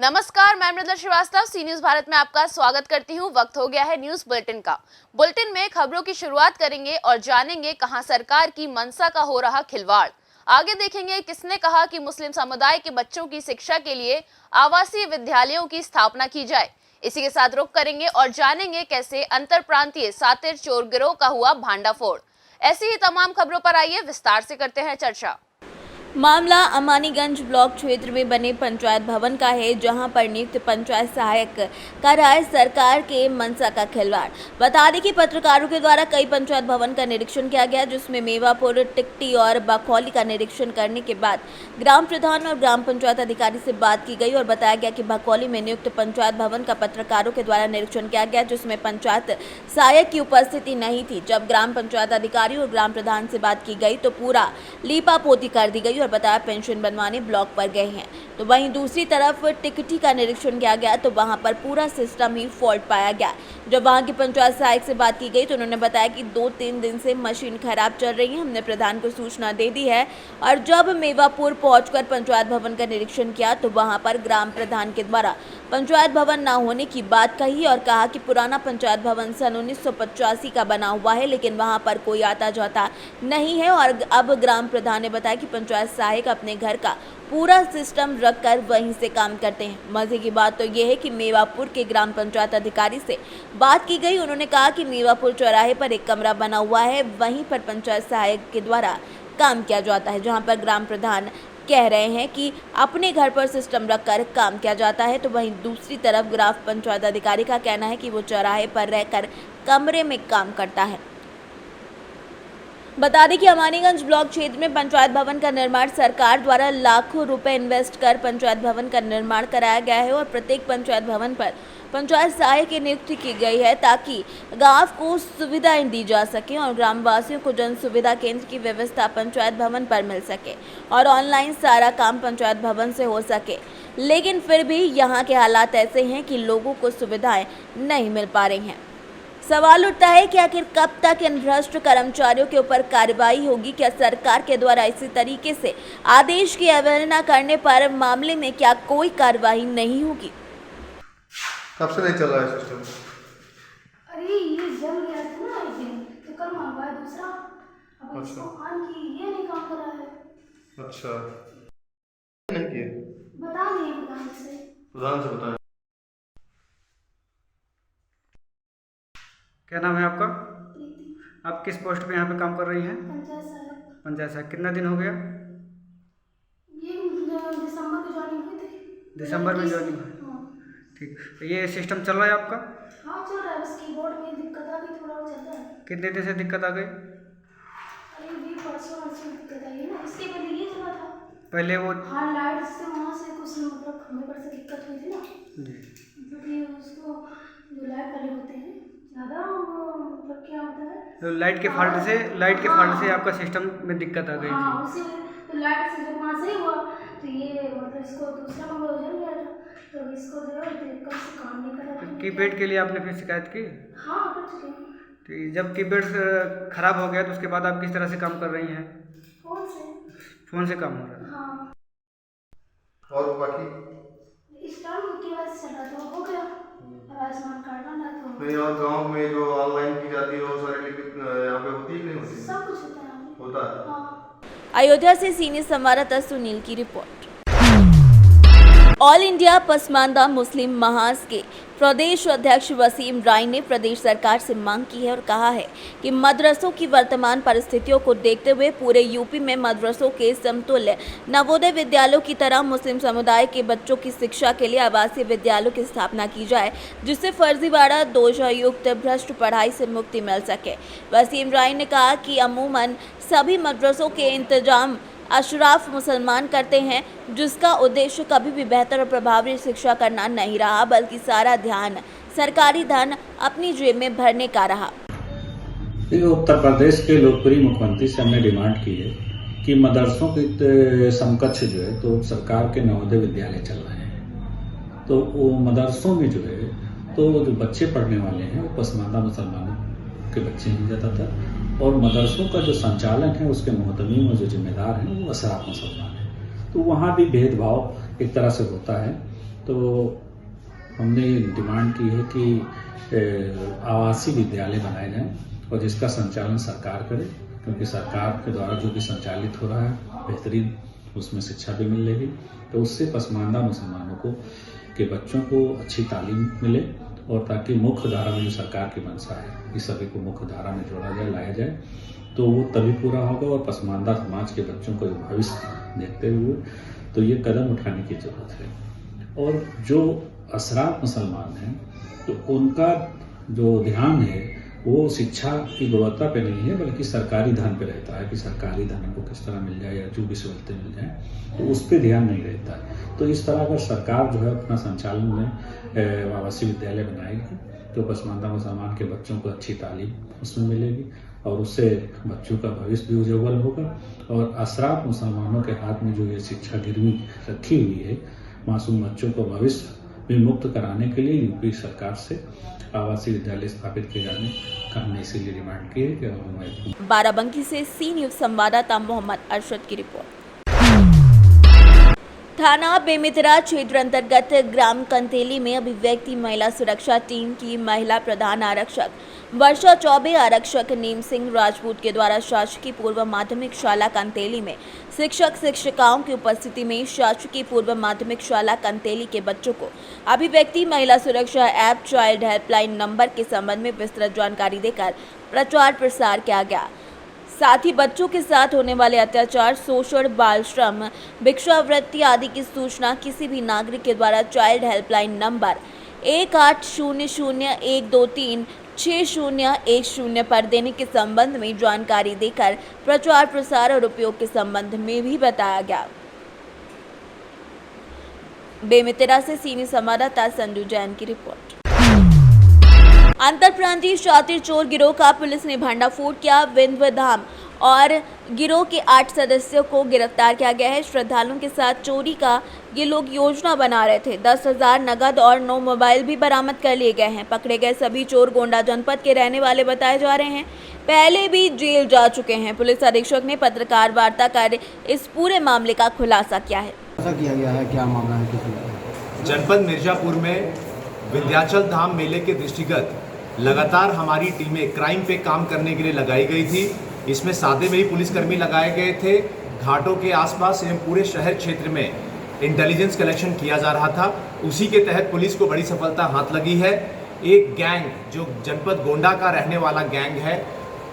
नमस्कार, मैं मृदुला श्रीवास्तव सी न्यूज भारत में आपका स्वागत करती हूं। वक्त हो गया है न्यूज बुलेटिन का। बुलेटिन में खबरों की शुरुआत करेंगे और जानेंगे कहां सरकार की मंशा का हो रहा खिलवाड़। आगे देखेंगे किसने कहा कि मुस्लिम समुदाय के बच्चों की शिक्षा के लिए आवासीय विद्यालयों की स्थापना की जाए। इसी के साथ रुख करेंगे और जानेंगे कैसे अंतर प्रांतीय सातिर चोर गिरोह का हुआ भांडाफोड़। ऐसी ही तमाम खबरों पर आइए विस्तार से करते हैं चर्चा। मामला अमानीगंज ब्लॉक क्षेत्र में बने पंचायत भवन का है, जहां पर नियुक्त पंचायत सहायक कर रहा है सरकार के मंशा का खिलवाड़। बता दें कि पत्रकारों के द्वारा कई पंचायत भवन का निरीक्षण किया गया, जिसमें मेवापुर, टिकटी और बखौली का निरीक्षण करने के बाद ग्राम प्रधान और ग्राम पंचायत अधिकारी से बात की गई और बताया गया कि बखौली में नियुक्त पंचायत भवन का पत्रकारों के द्वारा निरीक्षण किया गया, जिसमें पंचायत सहायक की उपस्थिति नहीं थी। जब ग्राम पंचायत अधिकारी और ग्राम प्रधान से बात की गई तो पूरा लीपा पोती कर दी गई और बताया पेंशन बनवाने ब्लॉक पर गए हैं। तो वहीं दूसरी तरफ टिकटी का निरीक्षण किया गया तो वहां पर पूरा सिस्टम ही फॉल्ट पाया गया। जब वहां की पंचायत सहायक से बात की गई तो उन्होंने बताया कि 2-3 दिन से मशीन खराब चल रही है, हमने प्रधान को सूचना दे दी है। और जब मेवापुर पहुंचकर पंचायत भवन का निरीक्षण किया तो वहां पर ग्राम प्रधान के द्वारा पंचायत भवन न होने की बात कही और कहा कि पुराना पंचायत भवन सन 1985 का बना हुआ है, लेकिन वहां पर कोई आता जाता नहीं है। और अब ग्राम प्रधान ने बताया कि पंचायत सहायक अपने घर का पूरा सिस्टम रखकर वहीं से काम करते हैं। मजे की बात तो यह है कि मेवापुर के ग्राम पंचायत अधिकारी से बात की गई, उन्होंने कहा कि मेवापुर चौराहे पर एक कमरा बना हुआ है, वहीं पर पंचायत सहायक के द्वारा काम किया जाता है, जहां पर ग्राम प्रधान कह रहे हैं कि अपने घर पर सिस्टम रखकर काम किया जाता है। तो वहीं दूसरी तरफ ग्राम पंचायत अधिकारी का कहना है कि वो चौराहे पर रहकर कमरे में काम करता है। बता दें कि अमानीगंज ब्लॉक क्षेत्र में पंचायत भवन का निर्माण सरकार द्वारा लाखों रुपए इन्वेस्ट कर पंचायत भवन का निर्माण कराया गया है और प्रत्येक पंचायत भवन पर पंचायत सहायक की नियुक्ति की गई है, ताकि गांव को सुविधाएं दी जा सके और ग्रामवासियों को जन सुविधा केंद्र की व्यवस्था पंचायत भवन पर मिल सके और ऑनलाइन सारा काम पंचायत भवन से हो सके। लेकिन फिर भी यहाँ के हालात ऐसे हैं कि लोगों को सुविधाएं नहीं मिल पा रही हैं। सवाल उठता है कि आखिर कब तक इन भ्रष्ट कर्मचारियों के ऊपर कार्रवाई होगी? क्या सरकार के द्वारा इसी तरीके से आदेश की अवहेलना करने पर मामले में क्या कोई कार्रवाई नहीं होगी? कब से नहीं चल रहा है सिस्टम? अरे ये जल गया था ना एक दिन, तो कल मंगवाया दूसरा। अब अच्छा। इसको ऑन की, ये नहीं काम कर रहा है। अच्छा, नहीं किए? बता दिए प्रधान से। प्रधान से बताया। क्या नाम है आपका? प्रीति, आप किस पोस्ट पे यहाँ पे काम कर रही हैं? पंचायत सहायक। पंचायत सहायक। कितना दिन हो गया? ये दिसंबर में ज्वाइनिंग हुई थी। दिसंबर में ज्वाइनिंग हुई। हाँ। ठीक, तो ये सिस्टम चल रहा है आपका? हाँ चल रहा है, बस कीबोर्ड में दिक्कत आ गई, थोड़ा और चल रहा है। कितने दिन से दिक्कत आ गई? अरे भी परसों दिक्कत आई है ना, इसके पहले ये चला था। पहले वो हाँ, लाइट से वहाँ से कुछ मतलब खंभे पर से दिक्कत हुई थी ना, जी, मतलब ये उसको जो लाइट वाले होते हैं ज़्यादा, वो मतलब क्या होता है, तो लाइट के फॉल्ट से आपका सिस्टम में दिक्कत आ गई हाँ थी। उसी तो लाइट से जब वहाँ से हुआ तो ये मतलब इसको दूसरा मंगल जल गया था, तो इसको जो है तो कब से काम नहीं कर रहा था। कीपैड के लिए आपने फिर शिकायत की? हाँ कर चुके हैं। तो जब कीपैड खराब हो गया तो उसके बाद आप किस तरह से काम कर रही हैं? फोन से। फ़ोन से काम हो रहा है? हाँ, और बाकी इस टाइम के बाद चल रहा तो हो गया, अब आयुष्मान कार्ड बना तो नहीं, और गांव में जो ऑनलाइन की जाती है वो सारी लिखित यहाँ पे होती है कि नहीं होती? सब कुछ होता है यहाँ पे। होता है। हाँ। अयोध्या से सीनियर संवाददाता सुनील की रिपोर्ट। ऑल इंडिया पसमानदा मुस्लिम महाज के प्रदेश अध्यक्ष वसीम राय ने प्रदेश सरकार से मांग की है और कहा है कि मदरसों की वर्तमान परिस्थितियों को देखते हुए पूरे यूपी में मदरसों के समतुल्य नवोदय विद्यालयों की तरह मुस्लिम समुदाय के बच्चों की शिक्षा के लिए आवासीय विद्यालयों की स्थापना की जाए, जिससे फर्जीवाड़ा दोषयुक्त भ्रष्ट पढ़ाई से मुक्ति मिल सके। वसीम राय ने कहा कि अमूमन सभी मदरसों के इंतजाम अशराफ मुसलमान करते हैं, जिसका उद्देश्य कभी भी बेहतर और प्रभावी शिक्षा करना नहीं रहा, बल्कि सारा ध्यान सरकारी धन अपनी जेब में भरने का रहा। उत्तर प्रदेश के लोकप्रिय मुख्यमंत्री से हमने डिमांड की है कि मदरसों के समकक्ष जो है तो सरकार के नवोदय विद्यालय चल रहे हैं, तो वो मदरसों में जो है तो जो बच्चे पढ़ने वाले हैं वो पसमानदा मुसलमानों के बच्चे हैं ज़्यादातर, और मदरसों का जो संचालन है उसके मोहतमीम और जो जिम्मेदार हैं वो अशराफ मुसलमान हैं। तो वहाँ भी भेदभाव एक तरह से होता है तो हमने डिमांड की है कि आवासीय विद्यालय बनाए जाएं और जिसका संचालन सरकार करे, क्योंकि सरकार के द्वारा जो भी संचालित हो रहा है बेहतरीन उसमें शिक्षा भी मिलेगी, तो उससे पसमानदा मुसलमानों को के बच्चों को अच्छी तालीम मिले और ताकि मुख्य धारा में जो सरकार की मंशा है इस सभी को मुख्य धारा में जोड़ा जाए, लाया जाए, तो वो तभी पूरा होगा। और पसमानदा समाज के बच्चों को भविष्य देखते हुए तो ये कदम उठाने की जरूरत है। और जो असराफ मुसलमान हैं तो उनका जो ध्यान है वो शिक्षा की गुणवत्ता पे नहीं है बल्कि सरकारी धन पे रहता है कि सरकारी धन को किस तरह मिल जाए या जो भी सहूलतें मिल जाए, तो उस पर ध्यान नहीं रहता है। तो इस तरह अगर सरकार जो है अपना संचालन में आवासीय विद्यालय बनाएगी तो पसमानदा मुसलमान के बच्चों को अच्छी तालीम उसमें मिलेगी और उससे बच्चों का भविष्य भी उज्ज्वल होगा। और असराफ मुसलमानों के हाथ में जो ये शिक्षा गिरवी रखी हुई है मासूम बच्चों को भविष्य भी मुक्त कराने के लिए यूपी सरकार से आवासीय विद्यालय स्थापित किए जाने का हमने इसीलिए डिमांड की है कि बाराबंकी से सी न्यूज संवाददाता मोहम्मद अरशद की रिपोर्ट। थाना बेमितरा क्षेत्र अंतर्गत ग्राम कंतेली में अभिव्यक्ति महिला सुरक्षा टीम की महिला प्रधान आरक्षक वर्षा चौबे आरक्षक नीम सिंह राजपूत के द्वारा शासकीय पूर्व माध्यमिक शाला कंतेली में शिक्षक शिक्षिकाओं की उपस्थिति में शासकीय पूर्व माध्यमिक शाला कंतेली के बच्चों को अभिव्यक्ति महिला सुरक्षा ऐप चाइल्ड हेल्पलाइन नंबर के संबंध में विस्तृत जानकारी देकर प्रचार प्रसार किया गया। साथ ही बच्चों के साथ होने वाले अत्याचार, शोषण, बाल श्रम, भिक्षावृत्ति आदि की सूचना किसी भी नागरिक के द्वारा चाइल्ड हेल्पलाइन नंबर 180012360110 पर देने के संबंध में जानकारी देकर प्रचार प्रसार और उपयोग के संबंध में भी बताया गया। बेमितरा से सीनियर संवाददाता संजू जैन की रिपोर्ट। अंतर प्रांतीय शातिर चोर गिरोह का पुलिस ने भंडाफोड़ किया। विंध्यधाम और गिरोह के 8 सदस्यों को गिरफ्तार किया गया है। श्रद्धालुओं के साथ चोरी का ये लोग योजना बना रहे थे। 10,000 नगद और 9 मोबाइल भी बरामद कर लिए गए हैं। पकड़े गए सभी चोर गोंडा जनपद के रहने वाले बताए जा रहे हैं। पहले भी जेल जा चुके हैं। पुलिस अधीक्षक ने पत्रकार वार्ता कर इस पूरे मामले का खुलासा किया है। ऐसा किया गया है, क्या मामला है? किसी जनपद मिर्जापुर में विंध्याचल धाम मेले के दृष्टिगत लगातार हमारी टीमें क्राइम पे काम करने के लिए लगाई गई थी। इसमें सादे में ही पुलिसकर्मी लगाए गए थे। घाटों के आसपास एवं पूरे शहर क्षेत्र में इंटेलिजेंस कलेक्शन किया जा रहा था। उसी के तहत पुलिस को बड़ी सफलता हाथ लगी है। एक गैंग जो जनपद गोंडा का रहने वाला गैंग है,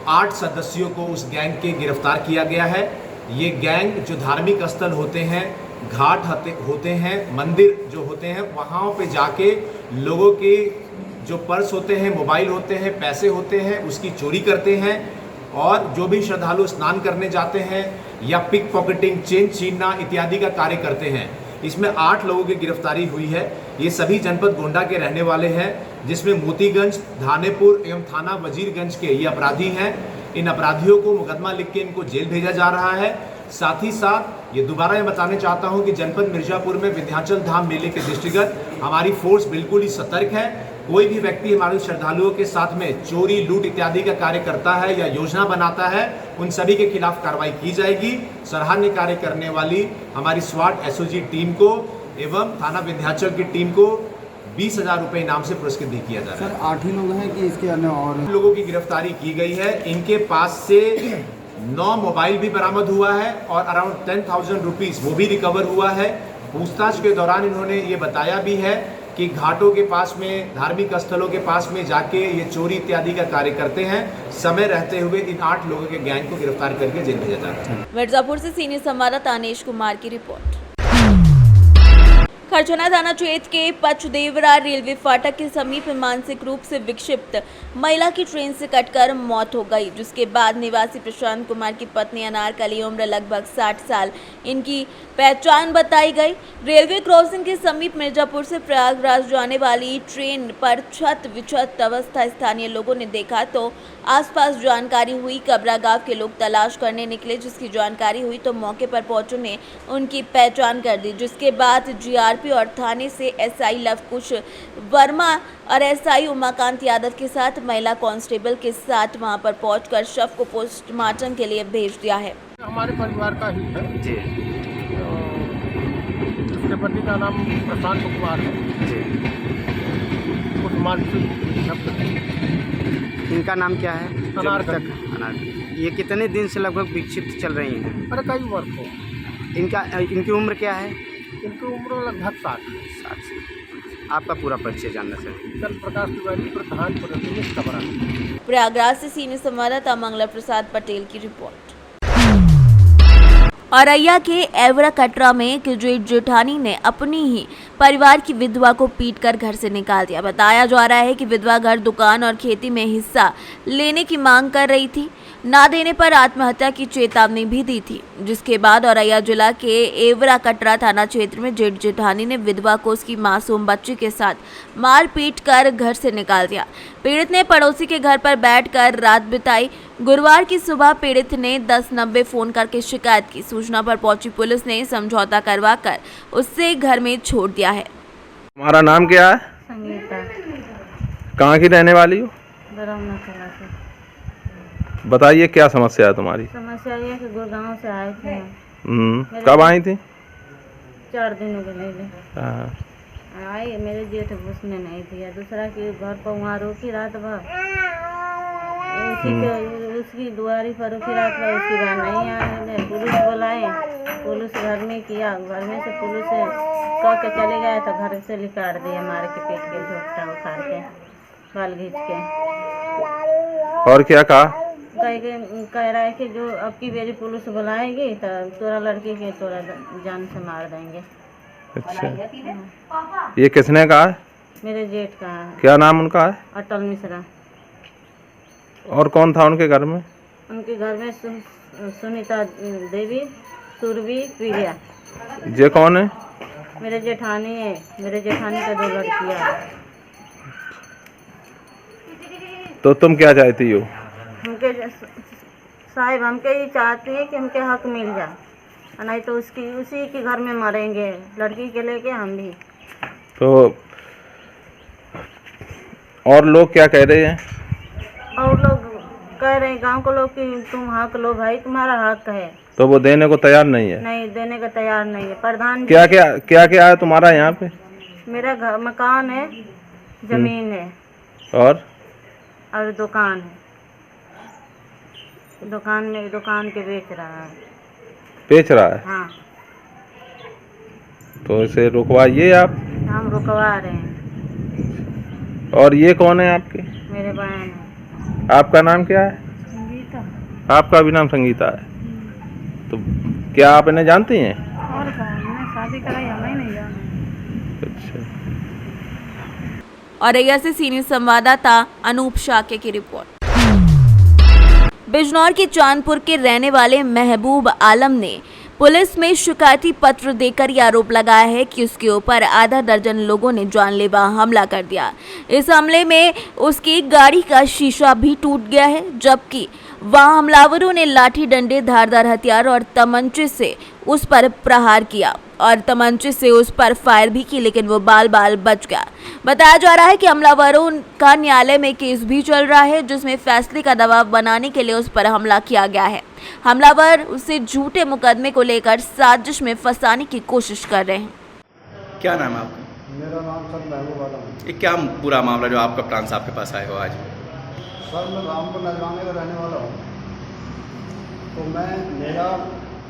8 सदस्यों को उस गैंग के गिरफ्तार किया गया है। ये गैंग जो धार्मिक स्थल होते हैं, घाट होते हैं, मंदिर जो होते हैं, वहाँ पे जाके लोगों के जो पर्स होते हैं, मोबाइल होते हैं, पैसे होते हैं, उसकी चोरी करते हैं। और जो भी श्रद्धालु स्नान करने जाते हैं या पिक पॉकेटिंग, चेन छीनना इत्यादि का कार्य करते हैं। इसमें 8 लोगों की गिरफ्तारी हुई है। ये सभी जनपद गोंडा के रहने वाले हैं, जिसमें मोतीगंज, धानेपुर एवं थाना वजीरगंज के ये अपराधी हैं। इन अपराधियों को मुकदमा लिख के इनको जेल भेजा जा रहा है। साथ ही साथ ये दोबारा मैं बताना चाहता हूं कि जनपद मिर्जापुर में विंध्याचल धाम मेले के दृष्टिगत हमारी फोर्स बिल्कुल ही सतर्क है। कोई भी व्यक्ति हमारे श्रद्धालुओं के साथ में चोरी, लूट इत्यादि का कार्य करता है या योजना बनाता है, उन सभी के खिलाफ कार्रवाई की जाएगी। सराहनीय कार्य करने वाली हमारी स्वाट एसओजी टीम को एवं थाना विंध्याचल की टीम को 20,000 रुपये इनाम से पुरस्कृत भी किया जा रहा है। सर 8 ही लोग हैं कि इसके अन्य और लोगों की गिरफ्तारी की गई है। इनके पास से 9 मोबाइल भी बरामद हुआ है और अराउंड 10,000 रुपीज़ वो भी रिकवर हुआ है। पूछताछ के दौरान इन्होंने ये बताया भी है कि घाटों के पास में, धार्मिक स्थलों के पास में जाके ये चोरी इत्यादि का कार्य करते हैं। समय रहते हुए इन 8 लोगों के गैंग को गिरफ्तार करके जेल भेजा जा रहा है। मिर्जापुर से सीनियर संवाददाता अनीश कुमार की रिपोर्ट। खरछना थाना क्षेत्र के पचदेवरा रेलवे फाटक के समीप मानसिक रूप से विक्षिप्त महिला की ट्रेन से कटकर मौत हो गई, जिसके बाद निवासी प्रशांत कुमार की पत्नी अनारकली, उम्र लगभग 60 साल, इनकी पहचान बताई गई। रेलवे क्रॉसिंग के समीप मिर्जापुर से प्रयागराज जाने वाली ट्रेन पर छत विक्षत अवस्था स्थानीय लोगों ने देखा तो आसपास जानकारी हुई। कबरा गांव के लोग तलाश करने निकले, जिसकी जानकारी हुई तो मौके पर पहुंचों ने उनकी पहचान कर दी, जिसके बाद जीआरपी और थाने से एसआई लवकुश वर्मा और एसआई उमाकांत यादव के साथ महिला कांस्टेबल के साथ वहां पर पहुंचकर शव को पोस्टमार्टम के लिए भेज दिया है। हमारे परिवार का ही है जी। उसके पति का नाम प्रशांत कुमार है जी। उस्मान शब्द इनका नाम क्या है? जो अनारकली। मृतक अनारकली। ये कितने दिन से लगभग विक्षिप्त चल रही हैं? अरे कई वर्ष हो। इनकी उम्र क्या है? इनकी उम्र लगभग 60। 60 से। आपका पूरा परिचय जानना सर। चल प्रकाश तिवारी, प्रधान पुलिस कमरा। प्रयागराज से सीनियर संवाददाता मंगला प्रसाद पटेल की रिपोर्ट। औरैया के एवरा कटरा में एक जेठ जेठानी ने अपनी ही परिवार की विधवा को पीटकर घर से निकाल दिया। बताया जा रहा है कि विधवा घर, दुकान और खेती में हिस्सा लेने की मांग कर रही थी। ना देने पर आत्महत्या की चेतावनी भी दी थी, जिसके बाद औरैया जिला के एवरा कटरा थाना क्षेत्र में जेठ जेठानी ने विधवा को उसकी मासूम बच्ची के साथ मार पीट कर घर से निकाल दिया। पीड़ित ने पड़ोसी के घर पर बैठकर रात बिताई। गुरुवार की सुबह पीड़ित ने 1090 फोन करके शिकायत की। सूचना पर पहुंची पुलिस ने समझौता करवाकर उससे घर में छोड़ दिया है। तुम्हारा नाम क्या है? संगीता। कहाँ की रहने वाली हो? बरौना कला से। बताइए क्या समस्या है तुम्हारी? समस्या ये है कि गुड़गांव से आए थे। कब आई थी? 4 दिन हो गए। हाँ। आई, मेरे जेठ घुसने नहीं दिया। दूसरा के घर पर वहाँ रोकी रात भर, उसकी दुआरी पर रुकी रात भर। उसकी घर नहीं आए, पुलिस बुलाए, पुलिस घर में किया। घर में से पुलिस कह के चले गए तो घर से निकाल दिया, मार के पीट के, झोंकटा उखाड़ के, बाल घींच के। और क्या कहा? कह रहा है कि जो अब की बेरी पुलिस बुलाएगी तो तोरा लड़की के तोरा जान से मार देंगे। अच्छा, ये किसने कहा है? मेरे जेठ का है। क्या नाम उनका है? अटल मिश्रा। और कौन था उनके घर में? उनके घर में सुनीता देवी, सुरभि, प्रिया। ये कौन है? मेरे जेठानी है। मेरे जेठानी का 2 लड़कियां हैं। तो तुम क्या चाहती हो? हमके साहिब हमके ये चाहती है कि हमके हक मिल जाए, नहीं तो उसी के घर में मरेंगे, लड़की के लेके हम भी। तो और लोग क्या कह रहे हैं? और लोग कह रहे हैं, गांव के लोग, कि तुम हक लो भाई, तुम्हारा हक है। तो वो देने को तैयार नहीं है? नहीं देने का तैयार नहीं है। प्रधान क्या है तुम्हारा यहाँ पे? मेरा घर, मकान है, जमीन है और दुकान है। दुकान के बेच रहा है। हाँ। तो इसे रुकवाइए आप। हम रुकवा रहे हैं। और ये कौन है आपके? मेरे बहन है। आपका नाम क्या है? संगीता। आपका भी नाम संगीता है। तो क्या आप इन्हें जानती हैं? और शादी कराई, हमें नहीं जाना। अच्छा। औरैया से सीनियर संवाददाता अनूप शाक्य की रिपोर्ट। बिजनौर के चांदपुर के रहने वाले महबूब आलम ने पुलिस में शिकायती पत्र देकर यह आरोप लगाया है कि उसके ऊपर आधा दर्जन लोगों ने जानलेवा हमला कर दिया। इस हमले में उसकी गाड़ी का शीशा भी टूट गया है, जबकि वहां हमलावरों ने लाठी, डंडे, धारदार हथियार और तमंचे से उस पर प्रहार किया और तमंचे से उस पर फायर भी की, लेकिन वो बाल बच गया। बताया जा रहा है कि हमलावरों का न्यायालय में केस भी चल रहा है, जिसमें फैसले का दबाव बनाने के लिए उस पर हमला किया गया है। हमलावर उसे झूठे मुकदमे को लेकर साजिश में फंसाने की कोशिश कर रहे हैं। क्या नाम है आपका? मेरा नाम सर महबूब आलम है। ये क्या पूरा मामला जो आप कप्तान साहब के पास आए हो आज? सर मैं रामपुर नजराने का रहने वाला हूँ। तो मेरा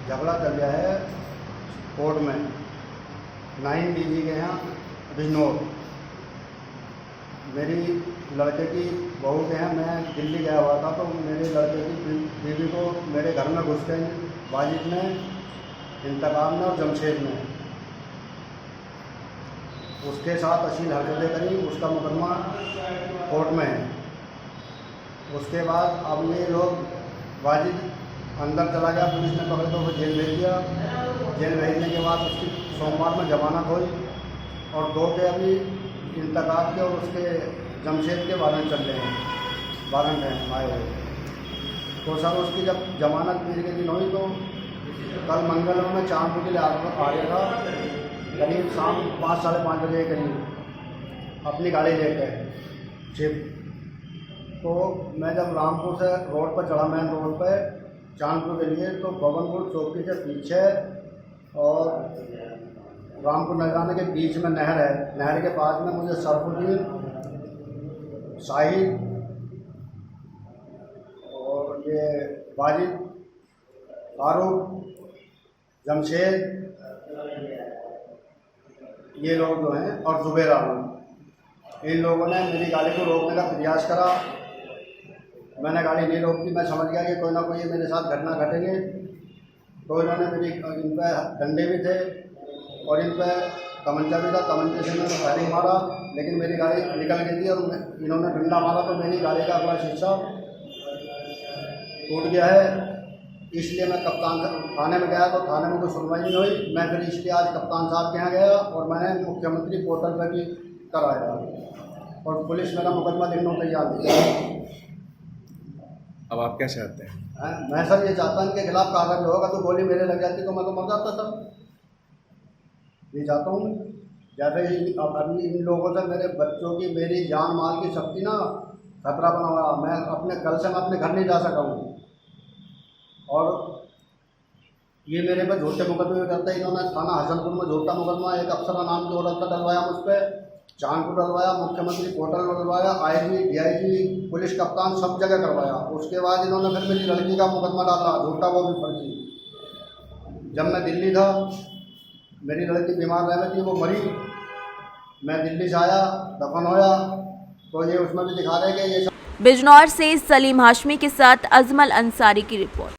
झगड़ा चल गया है कोर्ट में, 9 DG के यहाँ बिजनौर। मेरी लड़के की बहू के हैं, मैं दिल्ली गया हुआ था, तो मेरे लड़के की बीवी को मेरे घर में घुस गए वाजिद में, इंतकाम में और जमशेद में। उसके साथ अश्लील हरकतें करी, उसका मुकदमा कोर्ट में है। उसके बाद अब ये लोग, वाजिद अंदर चला गया, पुलिस ने पकड़े तो वो जेल भेज दिया। जेल भेजने के बाद उसकी सोमवार में जमानत हुई और 2 के अभी इंतकाम के और उसके जमशेद के वारंट चल रहे हैं, वारंट हैं आए हुए। तो सर उसकी जब जमानत 20 के दिन हुई तो कल मंगल में चांदपुर के लिए आ गया था, करीब शाम 5 साढ़े 5 बजे के करीब अपनी गाड़ी लेकर शिफ्ट। तो मैं जब रामपुर से रोड पर चढ़ा, मेन रोड पर चांदपुर के लिए, तो भवनपुर चौकी के पीछे और रामपुर नजराने के बीच में नहर है, नहर के पास में मुझे सरफुद्दीन, शाहिद और ये वाजिद, फारूक, जमशेद, ये लोग जो हैं और जुबैर आलम, इन लोगों ने मेरी गाड़ी को रोकने का प्रयास करा। मैंने गाड़ी नहीं रोकी, मैं समझ गया कि कोई ना कोई मेरे साथ घटना घटेगी, तो इन्होंने इन पर डंडे भी थे और इन पर तमंचा भी था। तमंचे से मैंने फायरिंग मारा, लेकिन मेरी गाड़ी निकल गई थी और इन्होंने डंडा मारा तो मेरी गाड़ी का अगला शीशा टूट गया है। इसलिए मैं कप्तान थाने में गया तो थाने में कोई सुनवाई नहीं हुई। मैं फिर इसलिए आज कप्तान साहब के यहाँ गया और मैंने मुख्यमंत्री पोर्टल पर भी कराया और पुलिस मेरा मुकदमा लिखने को तैयार थी। अब आप क्या चाहते हैं? मैं सर ये चाहता हूँ इनके खिलाफ कागज होगा तो गोली मेरे लग जाती तो मैं तो मर जाता सर। ये चाहता हूँ जैसे अभी इन लोगों से मेरे बच्चों की, मेरी जान माल की शक्ति ना खतरा बना हुआ। मैं कल से मैं अपने घर नहीं जा सका हूँ और ये मेरे पे झूठे मुकदमे करते हैं। इन्होंने थाना हसनपुर में झूठा मुकदमा एक अफसर नाम की औरत का डलवाया, मुझ पर चांदपुर डलवाया, मुख्यमंत्री पोर्टल डलवाया, IG, DIG, पुलिस कप्तान सब जगह करवाया। उसके बाद इन्होंने फिर मेरी लड़की का मुकदमा डाला झूठा, वो भी फर्जी। जब मैं दिल्ली था, मेरी लड़की बीमार रहने थी, वो मरी, मैं दिल्ली से आया, दफन होया, तो ये उसमें भी दिखा रहे कि ये बिजनौर से सलीम हाशमी के साथ अजमल अंसारी की रिपोर्ट।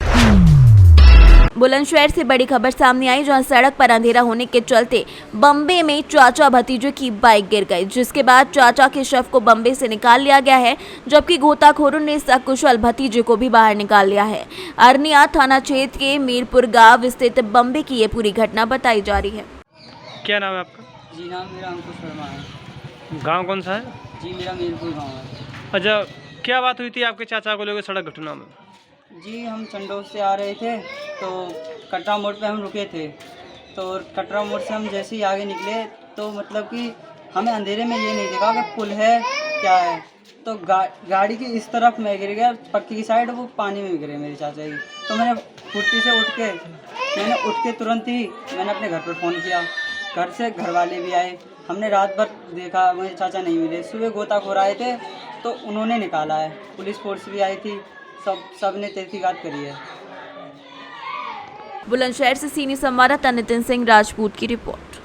बुलंदशहर से बड़ी खबर सामने आई, जहां सड़क पर अंधेरा होने के चलते बम्बे में चाचा भतीजे की बाइक गिर गई, जिसके बाद चाचा के शव को बम्बे से निकाल लिया गया है, जबकि गोताखोरों ने सकुशल भतीजे को भी बाहर निकाल लिया है। अरनिया थाना क्षेत्र के मीरपुर गांव स्थित बम्बे की ये पूरी घटना बताई जा रही है। क्या नाम है आपका? जी नाम मेरा अंकुश शर्मा है। गांव कौन सा है? जी मेरा मीरपुर गाँव है। अच्छा, क्या बात हुई थी आपके चाचा को लेकर सड़क घटना में? जी हम चंडोल से आ रहे थे तो कटरा मोड़ पे हम रुके थे, तो कटरा मोड़ से हम जैसे ही आगे निकले तो मतलब कि हमें अंधेरे में ये नहीं देखा कि पुल है क्या है, तो गाड़ी की इस तरफ मैं गिर गया, पक्की की साइड, वो पानी में गिरे मेरे चाचा जी। तो मैंने फुर्ती से उठ के तुरंत ही मैंने अपने घर पर फ़ोन किया। घर से घर वाले भी आए, हमने रात भर देखा, मेरे चाचा नहीं मिले। सुबह गोताखोर आए थे तो उन्होंने निकाला है, पुलिस फोर्स भी आई थी, सब ने तहकीकात करी है। बुलंदशहर से सीनियर संवाददाता नितिन सिंह राजपूत की रिपोर्ट।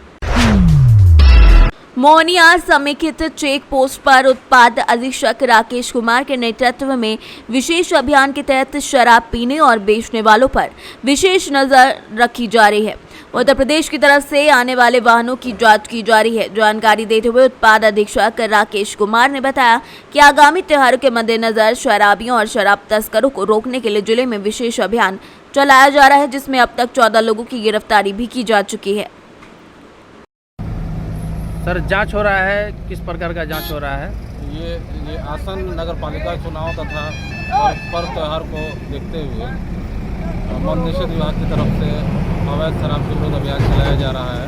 मोहनिया समेकित चेक पोस्ट पर उत्पाद अधीक्षक राकेश कुमार के नेतृत्व में विशेष अभियान के तहत शराब पीने और बेचने वालों पर विशेष नजर रखी जा रही है। उत्तर प्रदेश की तरफ से आने वाले वाहनों की जांच की जा रही है। जानकारी देते हुए उत्पाद अधीक्षक राकेश कुमार ने बताया कि आगामी त्योहारों के मद्देनजर शराबियों और शराब तस्करों को रोकने के लिए जिले में विशेष अभियान चलाया जा रहा है, जिसमें अब तक 14 लोगों की गिरफ्तारी भी की जा चुकी है। सर जांच हो रहा है, किस प्रकार का जांच हो रहा है? ये आसन नगर पालिका चुनाव तथा और पर्व त्यौहार को देखते हुए मद्य निषेध विभाग की तरफ से अवैध शराब के विरोध अभियान चलाया जा रहा है।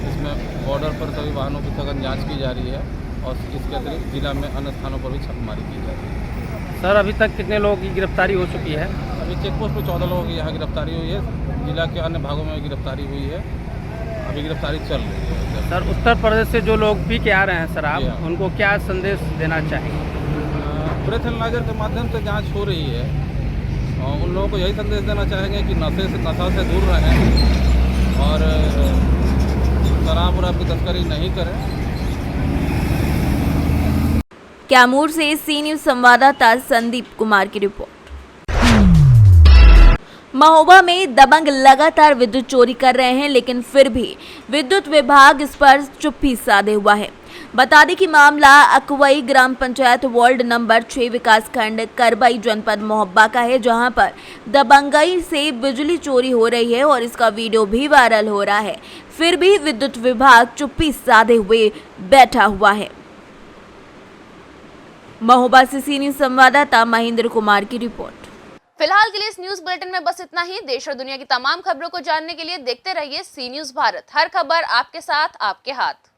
इसमें बॉर्डर पर सभी वाहनों की सघन जांच की जा रही है और इसके अतिरिक्त जिला में अन्य स्थानों पर भी छापेमारी की जा रही है। सर अभी तक कितने लोगों की गिरफ्तारी हो चुकी है? अभी चेकपोस्ट पर 14 लोगों की यहाँ गिरफ्तारी हुई है, जिला के अन्य भागों में गिरफ्तारी हुई है, अभी गिरफ्तारी चल रही है। सर उत्तर प्रदेश से जो लोग पी के आ रहे हैं शराब, उनको क्या संदेश देना चाहिए? ब्रेथ एनालाइजर के माध्यम से जाँच हो रही है और उन लोगों को यही संदेश देना चाहेंगे कि नशा से दूर रहें और शराब वराब की तस्करी नहीं करें। कैमूर से सी न्यूज़ संवाददाता संदीप कुमार की रिपोर्ट। महोबा में दबंग लगातार विद्युत चोरी कर रहे हैं, लेकिन फिर भी विद्युत विभाग इस पर चुप्पी साधे हुआ है। बता दें कि मामला अकवई ग्राम पंचायत वार्ड नंबर 6 विकासखंड करबई जनपद महोबा का है, जहां पर दबंगई से बिजली चोरी हो रही है और इसका वीडियो भी वायरल हो रहा है। फिर भी विद्युत विभाग चुप्पी साधे हुए बैठा हुआ है। महोबा से सीनियर संवाददाता महेंद्र कुमार की रिपोर्ट। फिलहाल के लिए इस न्यूज बुलेटिन में बस इतना ही। देश और दुनिया की तमाम खबरों को जानने के लिए देखते रहिए सी न्यूज भारत। हर खबर आपके साथ, आपके हाथ।